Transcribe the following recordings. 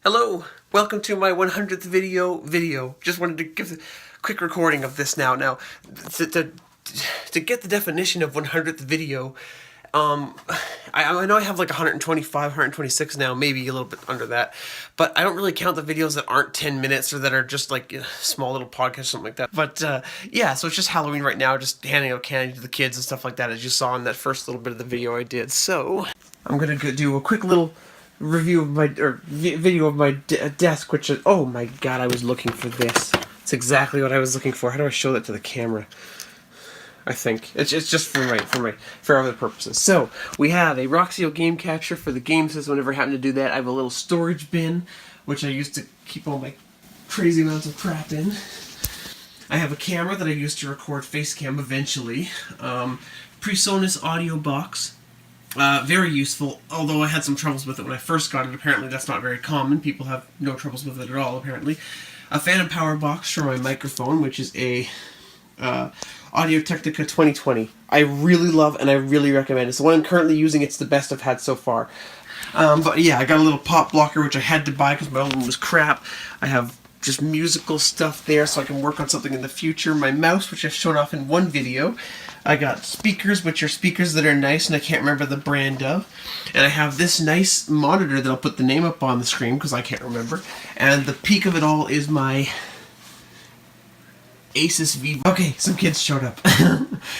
Hello, welcome to my 100th video. Just wanted to give a quick recording of this now. To get the definition of 100th video, I know I have like 125, 126 now, maybe a little bit under that, but I don't really count the videos that aren't 10 minutes or that are just like a small little podcast or something like that. But yeah, so it's just Halloween right now, just handing out candy to the kids and stuff like that, as you saw in that first little bit of the video I did. So I'm gonna do a quick little review of my video of my desk, which is, oh my god, I was looking for this. It's exactly what I was looking for. How do I show that to the camera? I think it's just for other purposes. So we have a Roxio game capture for the game system. Whenever I happen to do that, I have a little storage bin which I used to keep all my crazy amounts of crap in. I have a camera that I used to record face cam eventually. PreSonus audio box. Very useful, although I had some troubles with it when I first got it. Apparently that's not very common. People have no troubles with it at all, apparently. A Phantom Power box for my microphone, which is a Audio-Technica 2020. I really love and I really recommend it. It's the one I'm currently using. It's the best I've had so far. But yeah, I got a little pop blocker, which I had to buy because my old one was crap. I have just musical stuff there so I can work on something in the future. My mouse, which I've shown off in one video. I got speakers, which are speakers that are nice and I can't remember the brand of. And I have this nice monitor that I'll put the name up on the screen because I can't remember. And the peak of it all is my Asus Vivo. Okay, some kids showed up.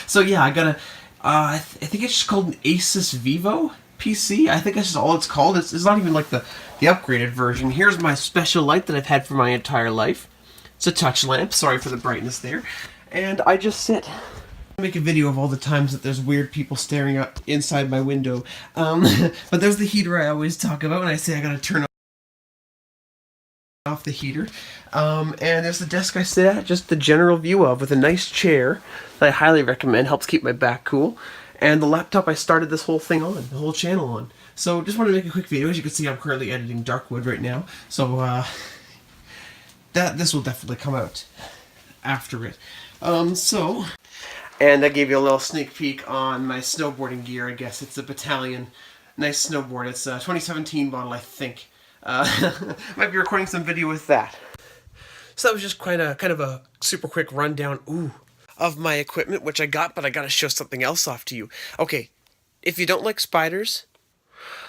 So yeah, I got a, I think it's just called an Asus Vivo PC. I think that's just all it's called. It's not even like the upgraded version. Here's my special light that I've had for my entire life. It's a touch lamp. Sorry for the brightness there. And I just sit. Make a video of all the times that there's weird people staring up inside my window. But there's the heater I always talk about when I say I gotta turn off the heater. And there's the desk I sit at, just the general view of, with a nice chair that I highly recommend, helps keep my back cool. And the laptop I started this whole thing on, the whole channel on. So just want to make a quick video. As you can see, I'm currently editing Darkwood right now. So this will definitely come out after it. And I gave you a little sneak peek on my snowboarding gear, I guess. It's a Battalion. Nice snowboard. It's a 2017 model, I think. Might be recording some video with that. So that was just kind of a super quick rundown, of my equipment, which I got, but I gotta show something else off to you. Okay, if you don't like spiders,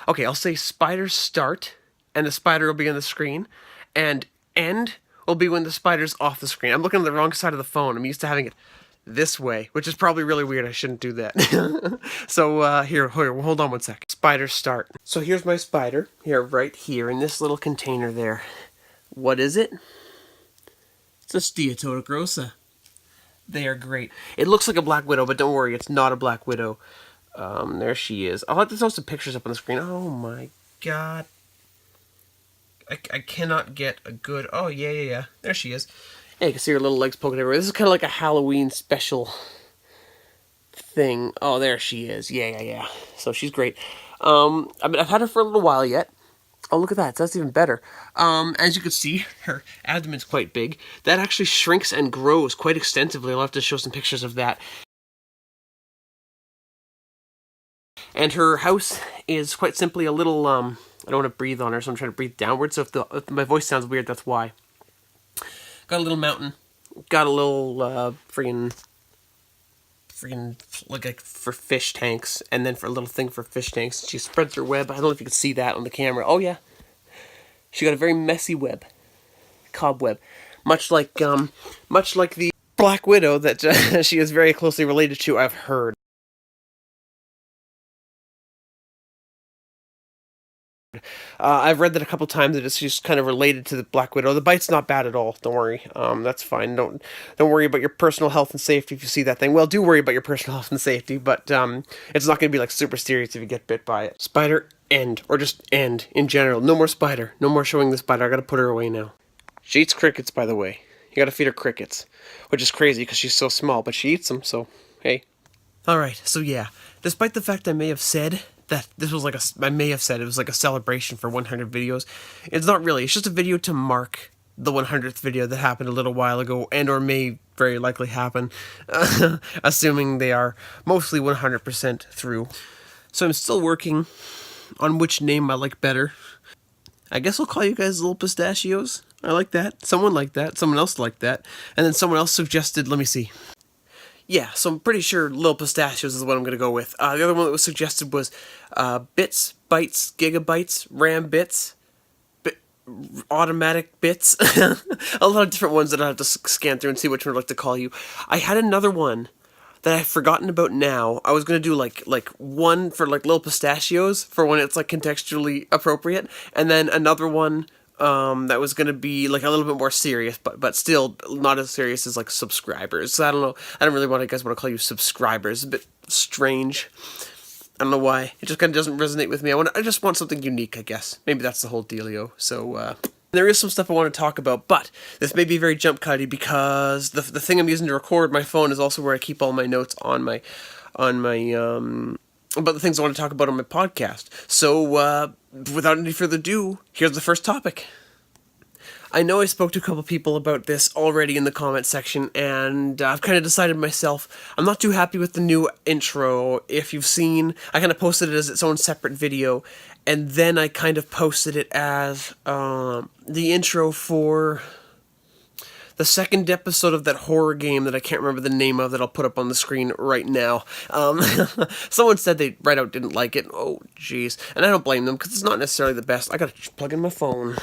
okay, I'll say spiders start, and the spider will be on the screen, and end will be when the spider's off the screen. I'm looking at the wrong side of the phone. I'm used to having it this way, which is probably really weird. I shouldn't do that. So here, hold on one sec. Spider start. So here's my spider, right here in this little container there. What is it? It's a Steatota grossa. They are great. It looks like a black widow, but don't worry, it's not a black widow. There she is. I'll have to throw some pictures up on the screen. Oh my god. I cannot get a good... Oh, yeah. There she is. Yeah, you can see her little legs poking everywhere. This is kind of like a Halloween special thing. Oh, there she is. Yeah. So she's great. I've had her for a little while yet. Oh, look at that. That's even better. As you can see, her abdomen's quite big. That actually shrinks and grows quite extensively. I'll have to show some pictures of that. And her house is quite simply a little, I don't want to breathe on her, so I'm trying to breathe downwards. So if my voice sounds weird, that's why. Got a little mountain. Got a little, freaking, like for fish tanks, and then for a little thing for fish tanks. She spreads her web. I don't know if you can see that on the camera. Oh yeah, she got a very messy web, cobweb, much like the Black Widow that she is very closely related to. I've heard. I've read that a couple times that it's just kind of related to the Black Widow. The bite's not bad at all. Don't worry. That's fine. Don't worry about your personal health and safety if you see that thing. Well, do worry about your personal health and safety, but it's not going to be like super serious if you get bit by it. Spider, end. Or just end in general. No more spider. No more showing the spider. I gotta put her away now. She eats crickets, by the way. You gotta feed her crickets. Which is crazy because she's so small, but she eats them, so hey. Alright, so yeah. Despite the fact I may have said that this was like I may have said it was like a celebration for 100 videos. It's not really. It's just a video to mark the 100th video that happened a little while ago, and or may very likely happen, assuming they are mostly 100% through. So I'm still working on which name I like better. I guess I'll call you guys little pistachios. I like that. Someone liked that. Someone else liked that. And then someone else suggested, let me see. Yeah, so I'm pretty sure Little Pistachios is what I'm going to go with. The other one that was suggested was Bits, Bytes, Gigabytes, RAM Bits, Automatic Bits. A lot of different ones that I have to scan through and see which one I'd like to call you. I had another one that I've forgotten about now. I was going to do like one for like Little Pistachios for when it's like contextually appropriate, and then another one that was going to be like a little bit more serious, but still not as serious as like subscribers. So I don't know. I don't really want to call you subscribers. It's a bit strange. I don't know why. It just kind of doesn't resonate with me. I just want something unique, I guess. Maybe that's the whole dealio. So there is some stuff I want to talk about, but this may be very jump cutty because the thing I'm using to record my phone is also where I keep all my notes on my about the things I want to talk about on my podcast. So, without any further ado, here's the first topic. I know I spoke to a couple people about this already in the comment section, and I've kind of decided myself, I'm not too happy with the new intro. If you've seen, I kind of posted it as its own separate video, and then I kind of posted it as the intro for the second episode of that horror game that I can't remember the name of that I'll put up on the screen right now. Someone said they right out didn't like it. Oh, jeez. And I don't blame them because it's not necessarily the best. I gotta plug in my phone.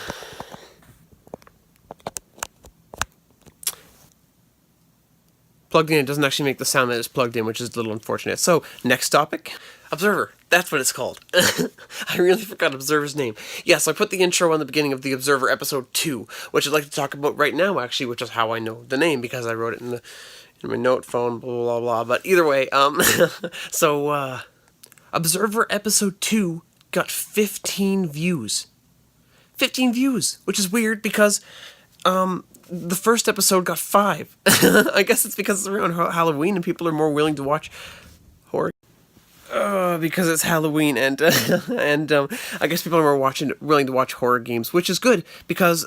Plugged in, it doesn't actually make the sound that it's plugged in, which is a little unfortunate. So, next topic. Observer. That's what it's called. I really forgot Observer's name. Yes, I put the intro on the beginning of the Observer episode 2, which I'd like to talk about right now, actually, which is how I know the name, because I wrote it in my note phone, blah, blah, blah. But either way, so, Observer episode 2 got 15 views. 15 views, which is weird because, the first episode got 5. I guess it's because it's around Halloween and people are more willing to watch horror. Because it's Halloween and I guess people are more willing to watch horror games, which is good because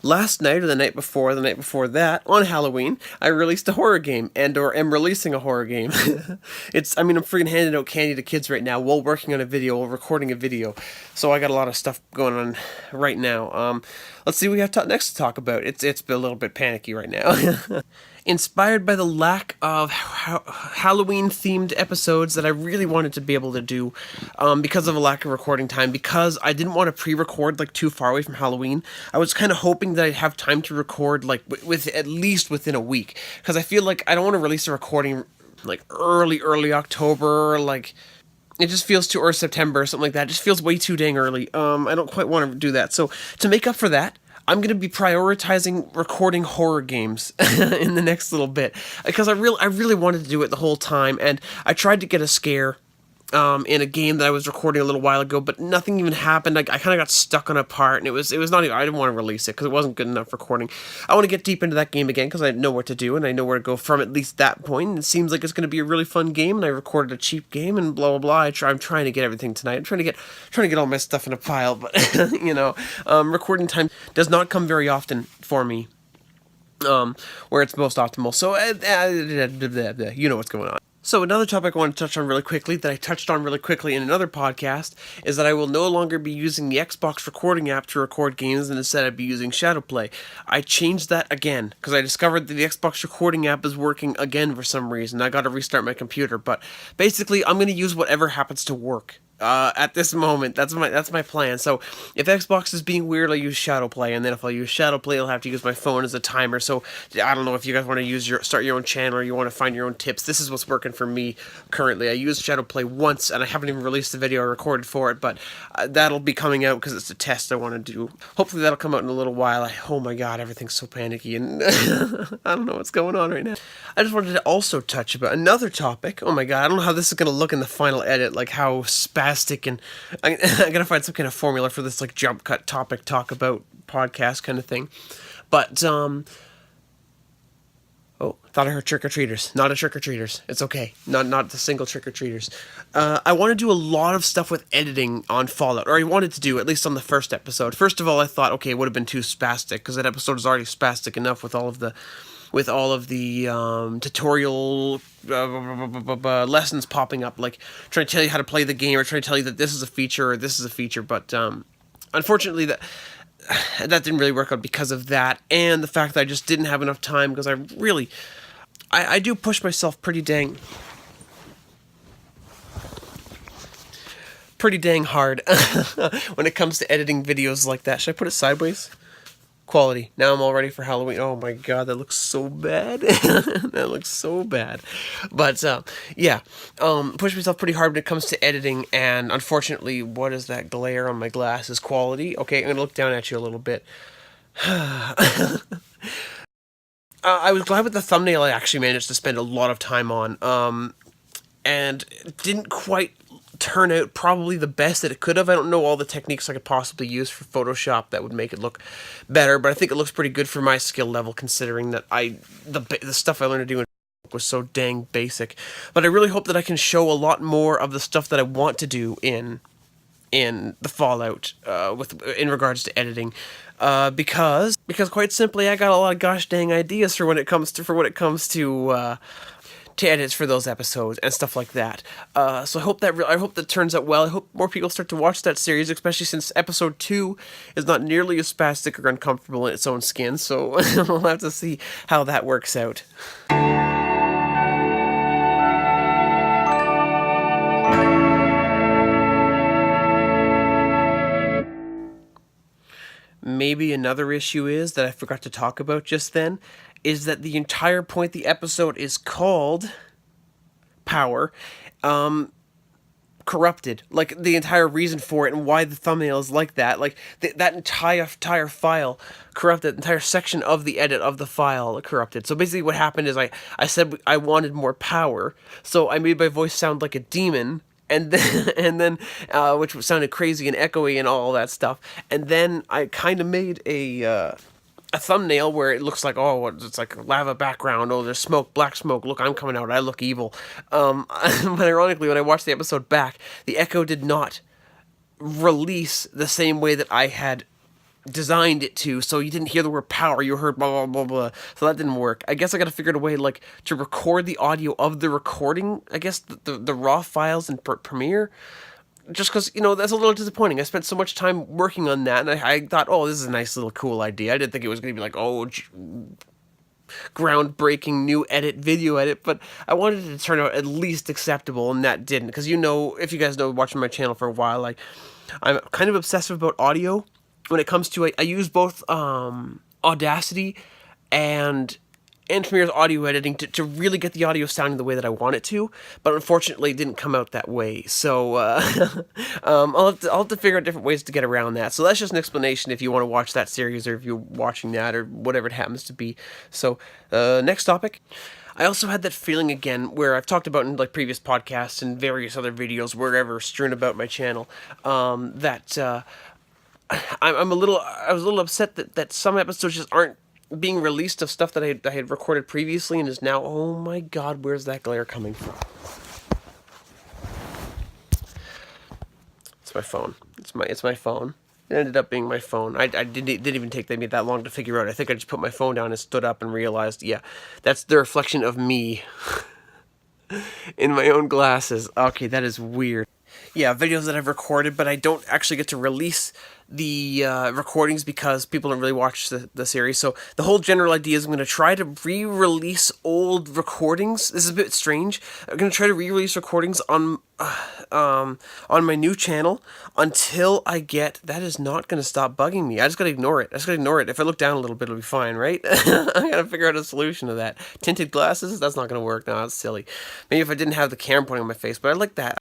last night or the night before that, on Halloween, I released a horror game or am releasing a horror game. I'm freaking handing out candy to kids right now while working on a video, while recording a video. So I got a lot of stuff going on right now. Let's see what we have next to talk about. It's a little bit panicky right now. Inspired by the lack of Halloween-themed episodes that I really wanted to be able to do because of a lack of recording time, because I didn't want to pre-record like too far away from Halloween. I was kind of hoping that I'd have time to record like with at least within a week, because I feel like I don't want to release a recording like early October, like it just feels too, or September or something like that. It just feels way too dang early. I don't quite want to do that. So to make up for that, I'm going to be prioritizing recording horror games in the next little bit, because I really wanted to do it the whole time, and I tried to get a scare in a game that I was recording a little while ago, but nothing even happened. I kind of got stuck on a part, and it was not even, I didn't want to release it because it wasn't good enough recording. I want to get deep into that game again because I know what to do, and I know where to go from at least that point, and it seems like it's going to be a really fun game, and I recorded a cheap game, and blah, blah, blah. I'm trying to get everything tonight. I'm trying to get all my stuff in a pile, but, recording time does not come very often for me, where it's most optimal, so, you know what's going on. So another topic I want to touch on really quickly, that I touched on really quickly in another podcast, is that I will no longer be using the Xbox recording app to record games, and instead I'd be using Shadowplay. I changed that again, because I discovered that the Xbox recording app is working again for some reason. I gotta restart my computer, but basically I'm gonna use whatever happens to work. At this moment, that's my plan. So if Xbox is being weird, I'll use Shadowplay, and then if I use Shadowplay, I'll have to use my phone as a timer. So I don't know if you guys want to start your own channel, or you want to find your own tips. This is what's working for me currently. I used Shadowplay once, and I haven't even released the video I recorded for it, but that'll be coming out because it's a test I want to do. Hopefully that'll come out in a little while. Oh my god, everything's so panicky, and I don't know what's going on right now. I just wanted to also touch about another topic. Oh my god, I don't know how this is going to look in the final edit, like how spastic, and I gotta find some kind of formula for this, like, jump cut topic talk about podcast kind of thing. But oh, thought I heard trick-or-treaters. Not a trick-or-treaters. It's okay. Not the single trick-or-treaters. I want to do a lot of stuff with editing on Fallout, or I wanted to do, at least on the first episode. First of all, I thought, okay, it would have been too spastic, because that episode is already spastic enough with all of the with all of the tutorial lessons popping up, like trying to tell you how to play the game or trying to tell you that this is a feature or this is a feature. But unfortunately, that didn't really work out because of that, and the fact that I just didn't have enough time, because I do push myself pretty dang hard when it comes to editing videos like that. Should I put it sideways? Quality. Now I'm all ready for Halloween. Oh my god, that looks so bad. That looks so bad. But yeah, push myself pretty hard when it comes to editing, and unfortunately, what is that glare on my glasses? Quality. Okay, I'm gonna look down at you a little bit. I was glad with the thumbnail I actually managed to spend a lot of time on, and it didn't quite turn out probably the best that it could have. I don't know all the techniques I could possibly use for Photoshop that would make it look better, but I think it looks pretty good for my skill level, considering that the stuff I learned to do in was so dang basic. But I really hope that I can show a lot more of the stuff that I want to do in the Fallout in regards to editing, because quite simply I got a lot of gosh dang ideas for when it comes to edits for those episodes and stuff like that. So I hope that turns out well. I hope more people start to watch that series, especially since episode 2 is not nearly as spastic or uncomfortable in its own skin. So we'll have to see how that works out. Maybe another issue is that I forgot to talk about just then, is that the entire point the episode is called Power, corrupted. Like, the entire reason for it and why the thumbnail is like that. Like, that entire file corrupted, the entire section of the edit of the file corrupted. So basically what happened is I said I wanted more power, so I made my voice sound like a demon, and then which sounded crazy and echoey and all that stuff. And then I kind of made a thumbnail where it looks like, oh, it's like a lava background, oh, there's smoke, black smoke, look, I'm coming out, I look evil. But ironically, when I watched the episode back, the echo did not release the same way that I had designed it to, so you didn't hear the word power, you heard blah, blah, blah, blah, so that didn't work. I guess I gotta figure out a way, like, to record the audio of the recording, I guess, the raw files in Premiere, just because, that's a little disappointing. I spent so much time working on that, and I thought, oh, this is a nice little cool idea. I didn't think it was going to be like, oh, groundbreaking new video edit, but I wanted it to turn out at least acceptable, and that didn't, because if you guys know, watching my channel for a while, like, I'm kind of obsessive about audio. When it comes to, I use both Audacity and Premiere's audio editing to really get the audio sounding the way that I want it to, but unfortunately it didn't come out that way. So I'll have to figure out different ways to get around that. So that's just an explanation if you want to watch that series, or if you're watching that, or whatever it happens to be. So next topic. I also had that feeling again, where I've talked about in like previous podcasts and various other videos wherever strewn about my channel, that I was a little upset that some episodes just aren't being released of stuff that I had recorded previously, and is now, oh my god, where's that glare coming from? It's my phone. It's my phone. It ended up being my phone. I didn't even take me that long to figure out. I think I just put my phone down and stood up and realized, yeah, that's the reflection of me in my own glasses. Okay, that is weird. Yeah, videos that I've recorded, but I don't actually get to release the recordings because people don't really watch the series. So the whole general idea is I'm going to try to re-release old recordings. This is a bit strange. I'm going to try to re-release recordings on my new channel until I get... That is not going to stop bugging me. I just got to ignore it. If I look down a little bit, it'll be fine, right? I got to figure out a solution to that. Tinted glasses? That's not going to work. No, that's silly. Maybe if I didn't have the camera pointing on my face, but I like that.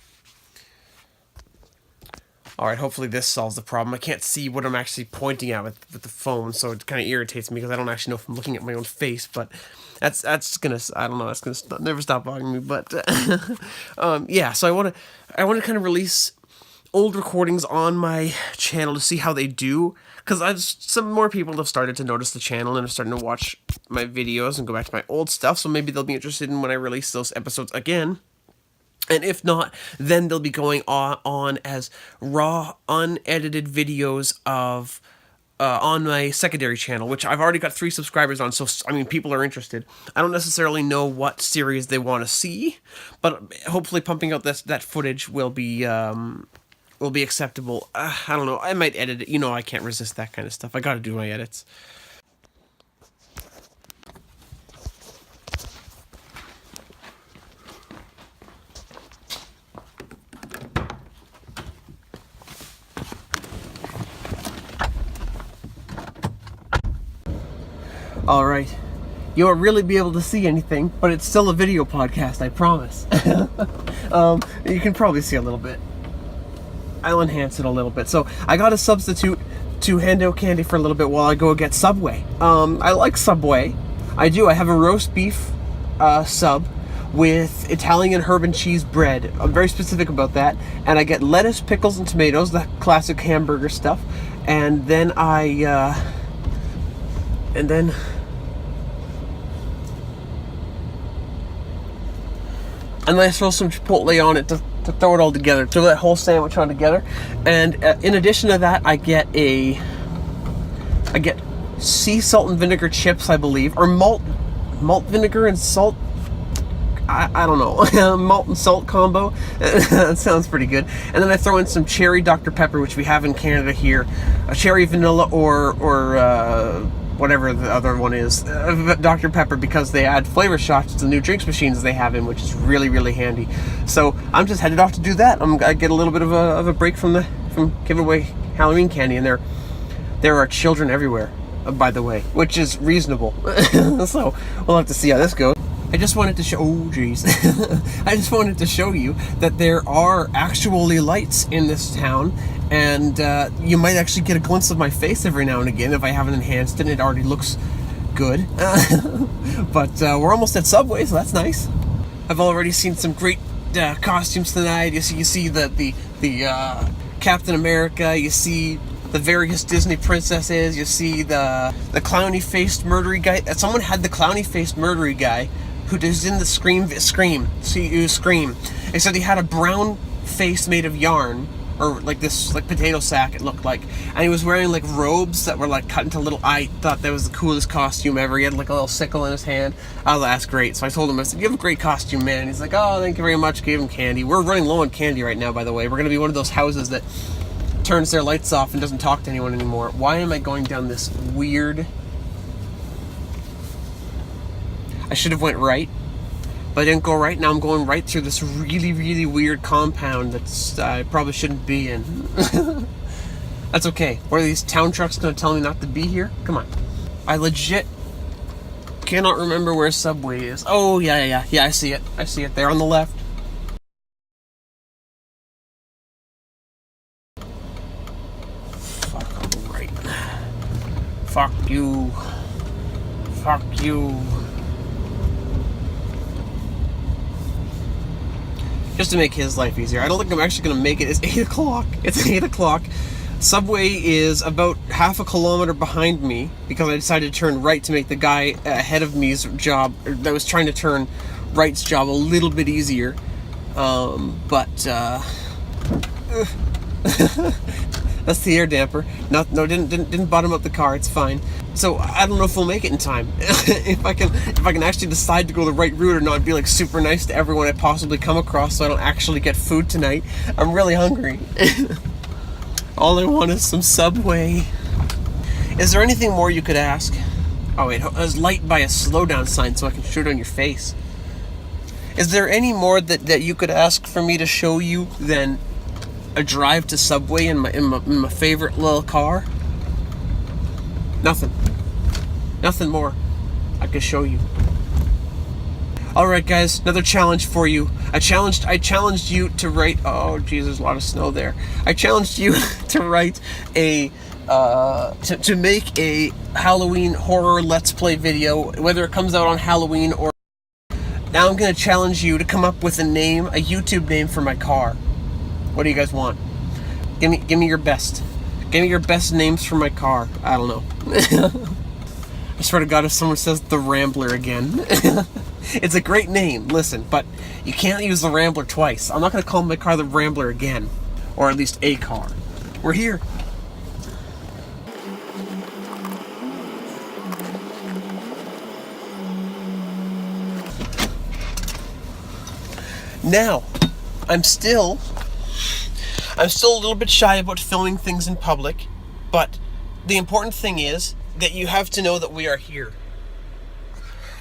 Alright, hopefully this solves the problem. I can't see what I'm actually pointing at with the phone, so it kind of irritates me because I don't actually know if I'm looking at my own face, but that's gonna, I don't know, that's gonna never stop bothering me, but, yeah, so I want to kind of release old recordings on my channel to see how they do, because some more people have started to notice the channel and are starting to watch my videos and go back to my old stuff, so maybe they'll be interested in when I release those episodes again. And if not, then they'll be going on as raw, unedited videos of on my secondary channel, which I've already got 3 subscribers on, so, I mean, people are interested. I don't necessarily know what series they want to see, but hopefully pumping out that footage will be acceptable. I don't know, I might edit it. You know, I can't resist that kind of stuff. I gotta do my edits. Alright, you won't really be able to see anything, but it's still a video podcast, I promise. You can probably see a little bit. I'll enhance it a little bit. So, I got a substitute to hand out candy for a little bit while I go get Subway. I like Subway. I do. I have a roast beef sub with Italian herb and cheese bread. I'm very specific about that. And I get lettuce, pickles, and tomatoes, the classic hamburger stuff. And then and then I throw some Chipotle on it to throw it all together, throw that whole sandwich on together. And in addition to that, I get sea salt and vinegar chips, I believe, or malt vinegar and salt. I don't know, malt and salt combo. That sounds pretty good. And then I throw in some cherry Dr. Pepper, which we have in Canada here, a cherry vanilla or whatever the other one is, Dr. Pepper, because they add flavor shots to the new drinks machines they have in, which is really, really handy. So I'm just headed off to do that. I get a little bit of a break from giving away Halloween candy, and there are children everywhere, by the way, which is reasonable. So we'll have to see how this goes. I just wanted to show, I just wanted to show you that there are actually lights in this town, and you might actually get a glimpse of my face every now and again if I haven't enhanced it and it already looks good. But we're almost at Subway, so that's nice. I've already seen some great costumes tonight. You see the Captain America, you see the various Disney princesses, you see the clowny-faced murdery guy. Someone had the clowny-faced murdery guy who is in the Scream, Scream. Except he had a brown face made of yarn, or like this, like potato sack it looked like, and he was wearing like robes that were like cut into little, I thought that was the coolest costume ever. He had like a little sickle in his hand. Oh, that's great. So I told him, I said, you have a great costume, man. He's like, oh, thank you very much. Gave him candy. We're running low on candy right now, by the way. We're gonna be one of those houses that turns their lights off and doesn't talk to anyone anymore. Why am I going down this weird... I should have went right, but I didn't go right. Now I'm going right through this really, really weird compound that's I probably shouldn't be in. That's okay. What are these town trucks going to tell me not to be here? Come on. I legit cannot remember where Subway is. Oh, yeah, I see it. I see it there on the left. Fuck, I'm right. Fuck you. Fuck you. Just to make his life easier. I don't think I'm actually going to make it. It's 8 o'clock. It's 8 o'clock. Subway is about half a kilometer behind me because I decided to turn right to make the guy ahead of me's job, that was trying to turn right's job, a little bit easier. That's the air damper. No, didn't bottom up the car. It's fine. So I don't know if we'll make it in time. if I can actually decide to go the right route or not, be like super nice to everyone I possibly come across, so I don't actually get food tonight. I'm really hungry. All I want is some Subway. Is there anything more you could ask? Oh wait, I was light by a slow down sign so I can shoot on your face. Is there any more that you could ask for me to show you than a drive to Subway in my favorite little car? Nothing more I could show you. Alright guys, another challenge for you. I challenged you to write, oh geez, there's a lot of snow there. I challenged you to write to make a Halloween horror Let's Play video, whether it comes out on Halloween or... Now I'm going to challenge you to come up with a YouTube name for my car. What do you guys want? Give me your best. Give me your best names for my car. I don't know. I swear to God, if someone says the Rambler again. It's a great name, listen, but you can't use the Rambler twice. I'm not going to call my car the Rambler again. Or at least a car. We're here. Now, I'm still a little bit shy about filming things in public, but the important thing is that you have to know that we are here.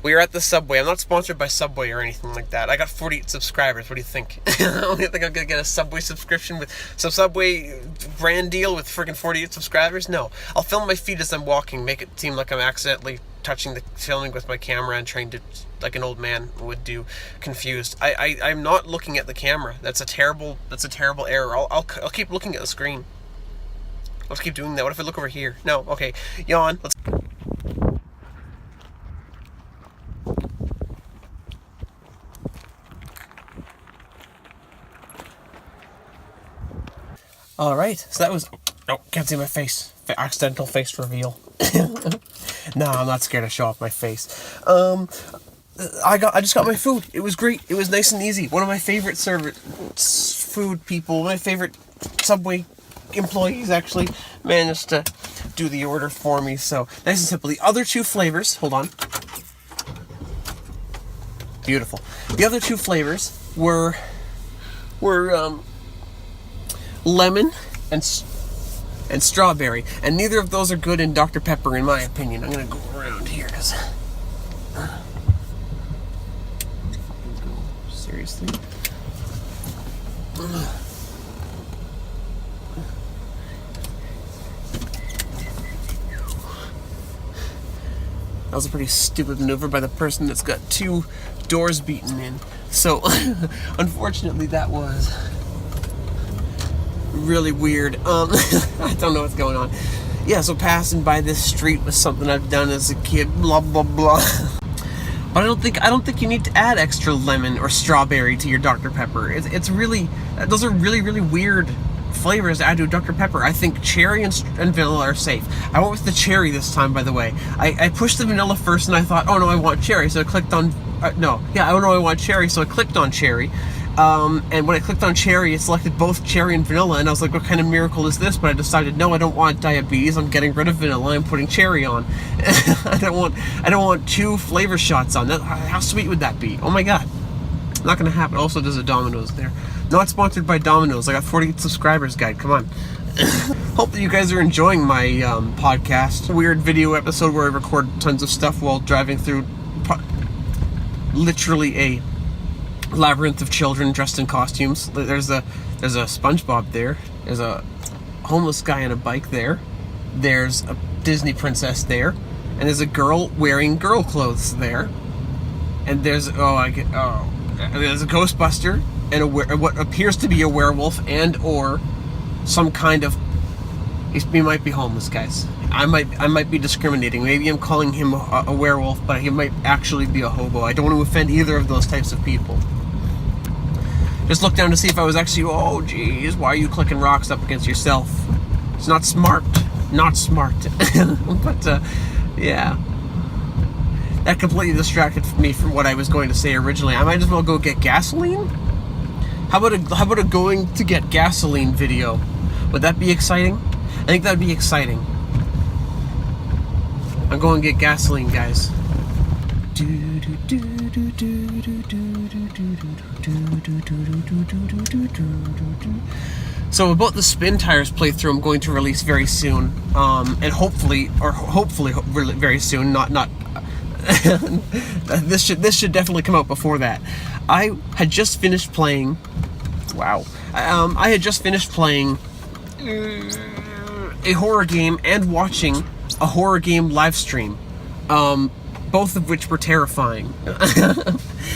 We are at the Subway. I'm not sponsored by Subway or anything like that. I got 48 subscribers. What do you think? I don't think I'm going to get a Subway subscription with some Subway brand deal with friggin' 48 subscribers. No. I'll film my feet as I'm walking, make it seem like I'm accidentally touching the filming with my camera and trying to, like an old man would do, confused. I'm not looking at the camera. That's a terrible error. I'll keep looking at the screen. I'll keep doing that. What if I look over here? No. Okay. Yawn. Let's... Alright, so that was... Oh, can't see my face. Accidental face reveal. No, I'm not scared to show off my face. I just got my food. It was great. It was nice and easy. One of my favorite food people, one of my favorite Subway employees actually managed to do the order for me. So, nice and simple. The other two flavors... Hold on. Beautiful. The other two flavors were lemon and strawberry, and neither of those are good in Dr. Pepper in my opinion. I'm gonna go around here because seriously, that was a pretty stupid maneuver by the person that's got two doors beaten in. So unfortunately that was really weird. I don't know what's going on. Yeah, so passing by this street was something I've done as a kid, blah blah blah. But I don't think you need to add extra lemon or strawberry to your Dr. Pepper. It's really, those are really weird flavors to add to Dr. Pepper. I think cherry and vanilla are safe. I went with the cherry this time, by the way. I pushed the vanilla first and I thought, oh no, I want cherry, so I clicked on I want cherry, so I clicked on cherry. And when I clicked on cherry, it selected both cherry and vanilla, and I was like, what kind of miracle is this? But I decided, no, I don't want diabetes. I'm getting rid of vanilla. I'm putting cherry on. I don't want two flavor shots on. How sweet would that be? Oh my god. Not gonna happen. Also, there's a Domino's there. Not sponsored by Domino's. I got 48 subscribers, guide. Come on. Hope that you guys are enjoying my podcast. Weird video episode where I record tons of stuff while driving through literally a labyrinth of children dressed in costumes. There's a SpongeBob there. There's a homeless guy on a bike there. There's a Disney princess there, and there's a girl wearing girl clothes there. And there's there's a Ghostbuster and what appears to be a werewolf and or some kind of. He might be homeless, guys. I might be discriminating. Maybe I'm calling him a werewolf, but he might actually be a hobo. I don't want to offend either of those types of people. Just look down to see if I was actually, oh geez, why are you clicking rocks up against yourself? It's not smart. Not smart. But, yeah. That completely distracted me from what I was going to say originally. I might as well go get gasoline? How about a going to get gasoline video? Would that be exciting? I think that would be exciting. I'm going to get gasoline, guys. So about the Spin Tires playthrough, I'm going to release very soon, and hopefully very soon. Not this should definitely come out before that. I had just finished playing. Wow. I had just finished playing a horror game and watching a horror game live stream, both of which were terrifying.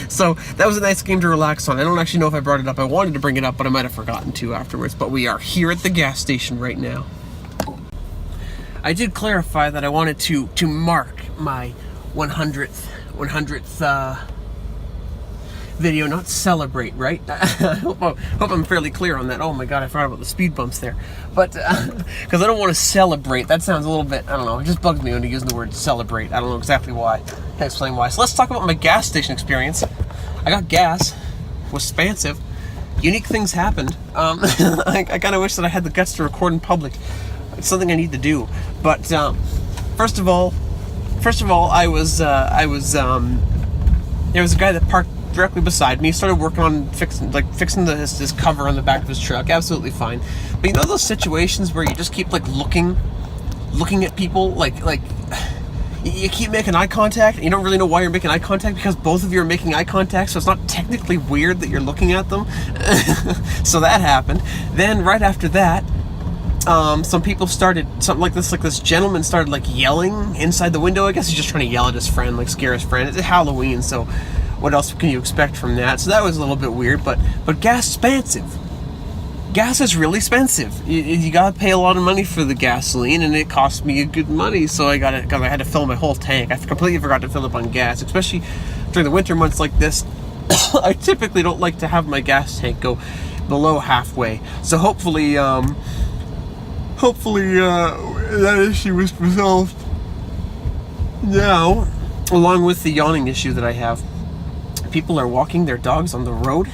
So that was a nice game to relax on. I don't actually know if I brought it up. I wanted to bring it up, but I might have forgotten to afterwards. But we are here at the gas station right now. I did clarify that I wanted to mark my 100th video, not celebrate, right? I hope I'm fairly clear on that. Oh my god, I forgot about the speed bumps there. But, because I don't want to celebrate. That sounds a little bit, I don't know, it just bugs me when you're using the word celebrate. I don't know exactly why. Can't explain why. So let's talk about my gas station experience. I got gas. It was expansive. Unique things happened. I kind of wish that I had the guts to record in public. It's something I need to do. But, first of all, there was a guy that parked directly beside me. He started working on fixing this cover on the back of his truck. Absolutely fine. But you know those situations where you just keep like looking at people, like you keep making eye contact, and you don't really know why you're making eye contact because both of you are making eye contact, so it's not technically weird that you're looking at them. So that happened. Then right after that, some people started, something like this gentleman started like yelling inside the window. I guess he's just trying to yell at his friend, like scare his friend. It's Halloween, so what else can you expect from that? So that was a little bit weird, but gas is expensive. Gas is really expensive. You gotta pay a lot of money for the gasoline, and it cost me a good money, so I had to fill my whole tank. I completely forgot to fill up on gas, especially during the winter months like this. I typically don't like to have my gas tank go below halfway. So hopefully that issue was resolved now, along with the yawning issue that I have. People are walking their dogs on the road.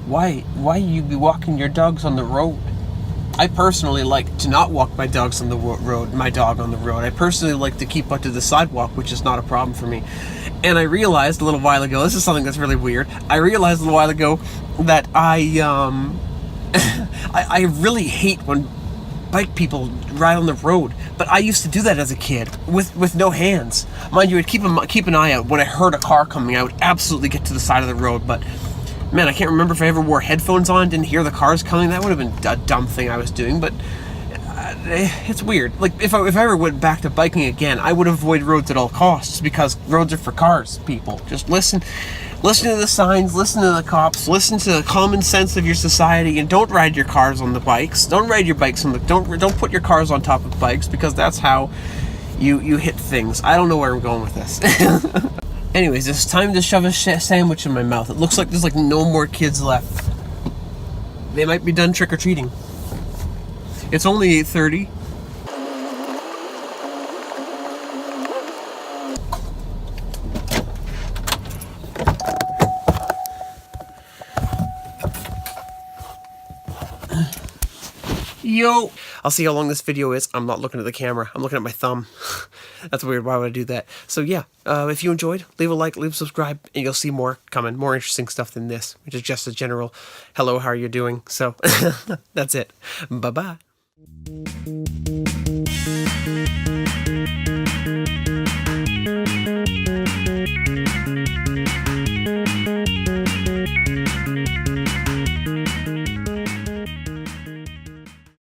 Why you be walking your dogs on the road? I personally like to not walk my dogs on the road. My dog on the road. I personally like to keep up to the sidewalk, which is not a problem for me. And I realized a little while ago, this is something that's really weird. I realized a little while ago that I really hate when bike people ride on the road. But I used to do that as a kid with no hands. Mind you, I'd keep an eye out when I heard a car coming. I would absolutely get to the side of the road, but man, I can't remember if I ever wore headphones on, didn't hear the cars coming. That would have been a dumb thing I was doing, but it's weird. Like, if I ever went back to biking again, I would avoid roads at all costs, because roads are for cars, people. Just listen to the signs, listen to the cops, listen to the common sense of your society, and don't ride your cars on the bikes. Don't ride your bikes on the... Don't put your cars on top of bikes, because that's how you hit things. I don't know where I'm going with this. Anyways, it's time to shove a sandwich in my mouth. It looks like there's like no more kids left. They might be done trick-or-treating. It's only 8:30. Yo! I'll see how long this video is. I'm not looking at the camera. I'm looking at my thumb. That's weird. Why would I do that? So yeah, if you enjoyed, leave a like, leave a subscribe, and you'll see more coming. More interesting stuff than this, which is just a general, hello, how are you doing? So, that's it. Bye-bye.